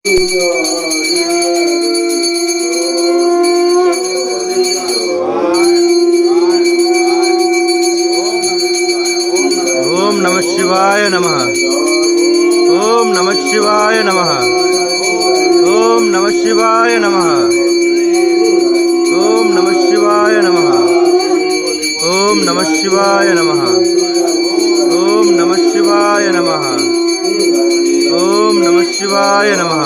ఓం నమ శివాయ నమః. ఓం నమ శివాయ నమః. ఓం నమ శివాయ నమః. ఓం నమ శివాయ నమః. ఓం నమ శివాయ నమః. ఓం నమ శివాయ నమః. ఓం నమ శివాయ నమః.